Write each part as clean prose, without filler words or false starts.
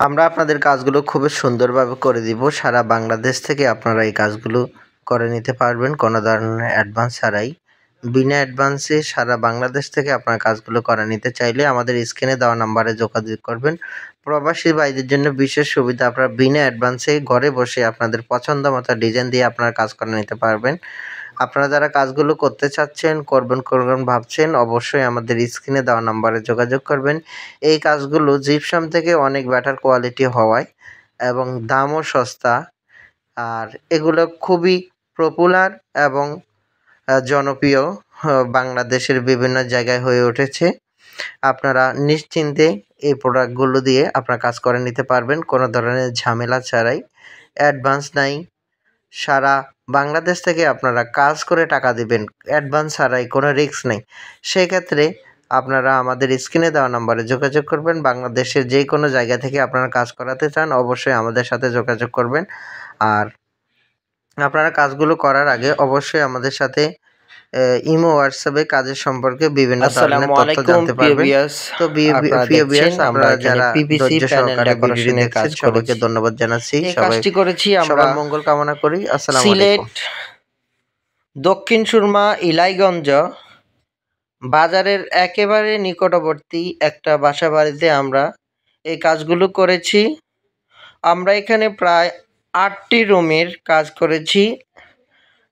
আমরা আপনাদের কাজগুলো খুবই সুন্দরভাবে করে দিব। সারা বাংলাদেশ থেকে আপনারা এই কাজগুলো করে নিতে পারবেন কোনো ধরনের অ্যাডভান্স ছাড়াই। বিনা অ্যাডভান্সে সারা বাংলাদেশ থেকে আপনার কাজগুলো করে নিতে চাইলে আমাদের স্ক্রিনে দেওয়া নাম্বারে যোগাযোগ করবেন। প্রবাসী ভাইদের জন্য বিশেষ সুবিধা, আপনারা বিনা অ্যাডভান্সে ঘরে বসে আপনাদের পছন্দ মতো ডিজাইন দিয়ে আপনারা কাজ করে নিতে পারবেন। আপনারা যারা কাজগুলো করতে চাচ্ছেন, করবেন ভাবছেন, অবশ্যই আমাদের স্ক্রিনে দেওয়া নাম্বারে যোগাযোগ করবেন। এই কাজগুলো জিপসাম থেকে অনেক বেটার কোয়ালিটি হওয়ায় এবং দামও সস্তা, আর এগুলো খুবই পপুলার এবং জনপ্রিয় বাংলাদেশের বিভিন্ন জায়গায় হয়ে উঠেছে। আপনারা নিশ্চিন্তে এই প্রোডাক্টগুলো দিয়ে আপনারা কাজ করে নিতে পারবেন কোনো ধরনের ঝামেলা ছাড়াই। অ্যাডভান্স নাই, সারা বাংলাদেশ থেকে আপনারা কাজ করে টাকা দিবেন, অ্যাডভান্স ছাড়াই, কোনো রিস্ক নেই। সেক্ষেত্রে আপনারা আমাদের স্ক্রিনে দেওয়া নম্বরে যোগাযোগ করবেন। বাংলাদেশের যে কোনো জায়গা থেকে আপনারা কাজ করাতে চান অবশ্যই আমাদের সাথে যোগাযোগ করবেন। আর আপনারা কাজগুলো করার আগে অবশ্যই আমাদের সাথে ইমো হোয়াটসঅ্যাপে কাজের সম্পর্কে বিভিন্ন ধরনের তথ্য জানতে পারবেন। তো প্রিয় ভিউয়ার্স, আপনারা যারা ধৈর্য সহকারে ভিডিওটি দেখছেন সবাইকে ধন্যবাদ জানাচ্ছি। সবার মঙ্গল কামনা করি। আসসালামু আলাইকুম। সিলেট দক্ষিণ সুরমা ইলাইগঞ্জ বাজারের একেবারে নিকটবর্তী একটা বাসা বাড়িতে আমরা এই কাজগুলো করেছি। আমরা এখানে প্রায় 8টি রুমের কাজ করেছি।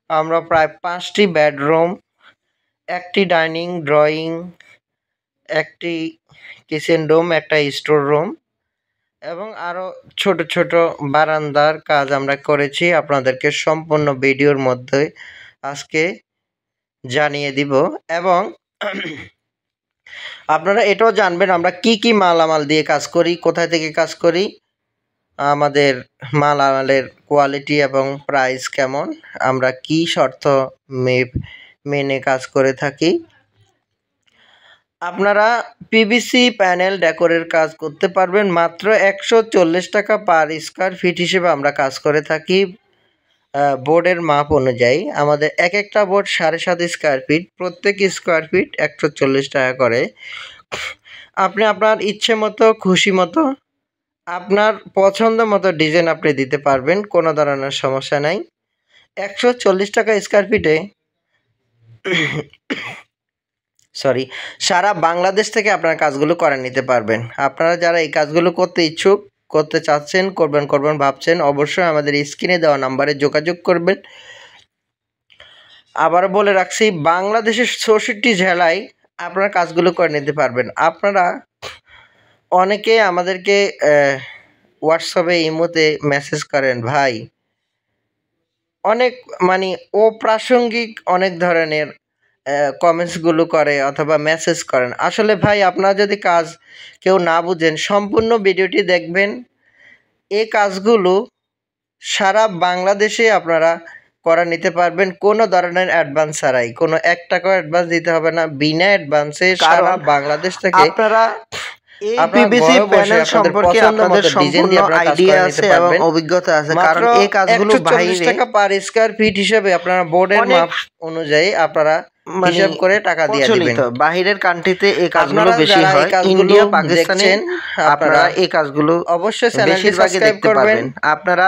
আমরা প্রায় 5টি বেডরুম, একটি ডাইনিং ড্রয়িং, একটি কিচেন রুম, একটা স্টোর রুম এবং আরও ছোট ছোট বারান্দার কাজ আমরা করেছি। আপনাদেরকে সম্পূর্ণ ভিডিওর মধ্যে আজকে জানিয়ে দিব এবং আপনারা এটাও জানবেন আমরা কি কি মালামাল দিয়ে কাজ করি, কোথায় থেকে কাজ করি, আমাদের মালামালের কোয়ালিটি এবং প্রাইস কেমন, আমরা কি শর্ত মেনে কাজ করে থাকি। আপনারা পিভিসি প্যানেল ডেকোরের কাজ করতে পারবেন মাত্র 140 টাকা পার স্কোয়ার ফিট হিসেবে আমরা কাজ করে থাকি। বোর্ডের মাপ অনুযায়ী আমাদের এক একটা বোর্ড 7.5 স্কোয়ার ফিট, প্রত্যেক স্কোয়ার ফিট 140 টাকা করে। আপনি আপনার ইচ্ছে মতো, খুশি মতো, আপনার পছন্দ মতো ডিজাইন আপনি দিতে পারবেন, কোনো ধরনের সমস্যা নাই। 140 টাকা স্কোয়ার ফিটে সারা বাংলাদেশ থেকে আপনার কাজগুলো করে নিতে পারবেন। আপনারা যারা এই কাজগুলো করতে ইচ্ছুক, করতে চাচ্ছেন, করবেন ভাবছেন, অবশ্যই আমাদের স্ক্রিনে দেওয়া নাম্বারে যোগাযোগ করবেন। আবার বলে রাখছি, বাংলাদেশের 64 জেলায় আপনারা কাজগুলো করে নিতে পারবেন। আপনারা অনেকে আমাদেরকে হোয়াটসঅ্যাপে ইমোতে মেসেজ করেন, ভাই অনেক অপ্রাসঙ্গিক অনেক ধরনের কমেন্টসগুলো করে অথবা মেসেজ করেন। আসলে ভাই, আপনারা যদি কাজ কেউ না বুঝেন, সম্পূর্ণ ভিডিওটি দেখবেন। এই কাজগুলো সারা বাংলাদেশে আপনারা করে নিতে পারবেন কোনো ধরনের অ্যাডভান্স ছাড়াই, কোনো 1 টাকাও অ্যাডভান্স দিতে হবে না, বিনা অ্যাডভান্সে সারা বাংলাদেশ থেকে আপনারা এই পিভিসি প্যানেল সম্পর্কে আপনাদের সম্পূর্ণ আইডিয়া আছে এবং অভিজ্ঞতা আছে, কারণ এই কাজগুলো 140 টাকা পার স্কয়ার ফিট হিসেবে আপনারা বোর্ডের মাপ অনুযায়ী আপনারা হিসাব করে টাকা দিয়ে দিবেন। বাহিরের কান্ট্রিতে এই কাজগুলো বেশি হয়, ইন্ডিয়া, পাকিস্তানে আপনারা এই কাজগুলো অবশ্যই চ্যানেলটি সাবস্ক্রাইব করবেন আপনারা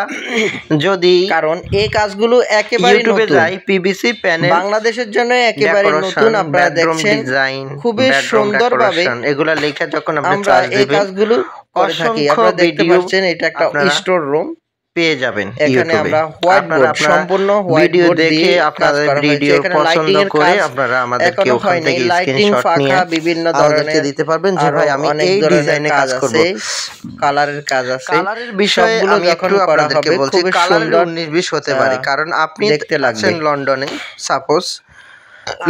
যদি, কারণ এই কাজগুলো একেবারে ইউটিউবে যাই পিভিসি প্যানেল বাংলাদেশের জন্য একেবারে নতুন। আপনারা দেখছেন খুবই সুন্দরভাবে এগুলা লেখা যখন আপনি আমরা এই কাজগুলো করে থাকি। আপনারা দেখতে পাচ্ছেন এটা একটা স্টোর রুম পেয়ে যাবেন। এখানে আমরা হোয়াইট বোর্ড, সম্পূর্ণ হোয়াইট বোর্ড দেখে আপনাদের ভিডিও পছন্দ করে আপনারা আমাদেরকে ওখান থেকে স্ক্রিনশট নিয়ে বিভিন্ন ধরনের দিতে পারবেন যে ভাই আমি এই ডিজাইনে কাজ করব, কালারের কাজ আছে। কালারের বিষয়ে আমি একটু আপনাদেরকে বলছি, কালার 19-20 হতে পারে, কারণ আপনি দেখতে লাগছেন লন্ডনে, সাপোজ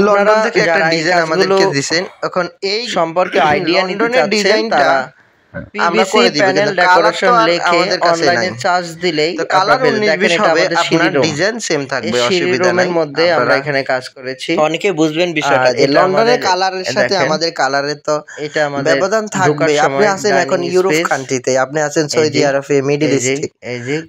লন্ডন থেকে একটা ডিজাইন আমাদেরকে দিবেন, এখন এই সম্পর্কে আইডিয়া নিতে লন্ডনের ডিজাইনটা আমরা করে দিব, প্যানেল ডেকোরেশন লিখে অনলাইনে চার্জ দিলেই কালার 19-20 হবে, আপনার ডিজাইন সেম থাকবে, অসুবিধা নাই। এর মধ্যে আমরা এখানে কাজ করেছি, অনেকে বুঝবেন বিষয়টা। লন্ডনের কালারের সাথে আমাদের কালারের তো এটা আমাদের ব্যবধান থাকবে। আপনি আছেন এখন ইউরোপ কান্ট্রিতে, আপনি আছেন সৌদি আরবে, মিডল ইস্টে,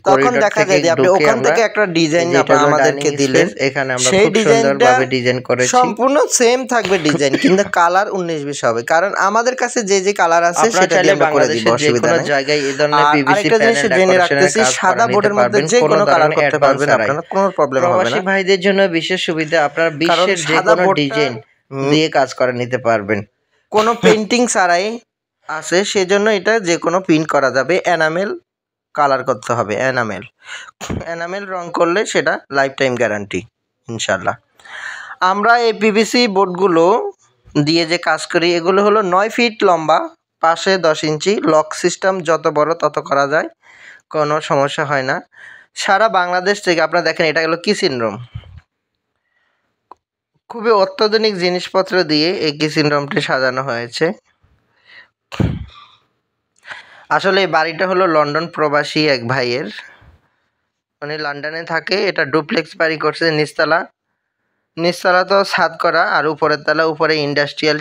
তখন দেখা যায় যে আপনি ওখান থেকে একটা ডিজাইন আপনারা আমাদেরকে দিলেন, এখানে আমরা খুব সুন্দরভাবে ডিজাইন করেছি, সম্পূর্ণ সেম থাকবে ডিজাইন, কিন্তু কালার 19-20 হবে, কারণ আমাদের কাছে যে যে কালার আছে সেটা দিয়ে আমরা করে দিব, বাংলাদেশের যে অসুবিধা কোনো নেই। জায়গায় এই ধরনের আর পিভিসি আরেকটা জিনিস প্যানেল জেনে ডেকোরেশনের রাখতেছি, কাজ সাদা বোর্ডের মধ্যে যে কোনো কালার করতে পারবেন আপনারা, কোনো প্রবলেম হবে প্রবাসী না। ভাইদের জন্য বিশেষ সুবিধা, আপনারা কারণ বিশ্বের যে সাদা কোনো বোর্ডটা ডিজাইন দিয়ে কাজ করে নিতে পারবেন। কোনো পেইন্টিং ছাড়াই আছে, সেজন্য এটা যে কোনো প্রিন্ট করা যাবে। এনামেল কালার করতে হবে, এনামেল রং করলে সেটা লাইফ টাইম গ্যারান্টি ইনশাল্লাহ। আমরা এই পিভিসি বোর্ডগুলো দিয়ে যে কাজ করি, এগুলো হলো 9 ফিট লম্বা, পাশে 10 ইঞ্চি, লক সিস্টেম যত বড় তত করা যায়, কোনো সমস্যা হয় না। সারা বাংলাদেশ থেকে আপনারা দেখেন, এটা হলো কিচেন রুম, খুবই অত্যাধুনিক জিনিসপত্র দিয়ে এই কিচেন রুমটি সাজানো হয়েছে। আসলে এই বাড়িটা হলো লন্ডন প্রবাসী এক ভাইয়ের, উনি লন্ডনে থাকে। এটা ডুপ্লেক্স বাড়ি করছে, নিচতলা তো ছাদ করা, আর উপরের তলা উপরে ইন্ডাস্ট্রিয়াল